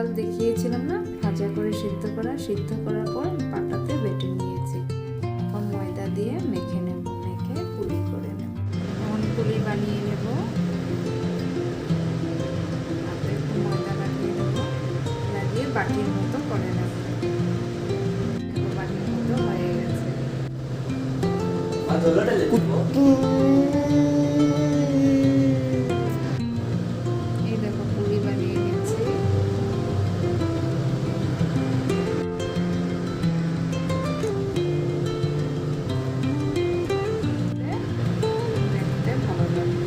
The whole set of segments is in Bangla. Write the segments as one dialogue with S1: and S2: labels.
S1: ডাল দেখিয়েছিলাম না, ভাজা করে সিদ্ধ করার পর পাটাতে বেটে নিয়েছি। এখন ময়দা দিয়ে মেখে নেব, মেখে পুলি করে নেব। এখন পুলি বানিয়ে নেব। হাতে একটু ময়দা লাগিয়ে নেব, লাগিয়ে বাটির মতো করে নেব। বাটির মতো হয়ে গেছে। এই দেখো পুলি বানিয়ে নিচ্ছি। দেখতে ভালো লাগে।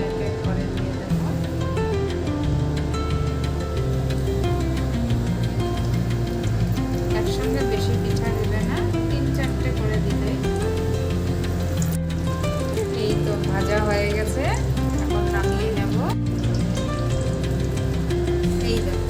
S1: এক এক করে দিয়ে দেবো। একসঙ্গে বেশি পিঠা দেবে না, 3-4টে করে দিলে। এই তো ভাজা হয়ে গেছে, এখন নামিয়ে নেব। এই দেখো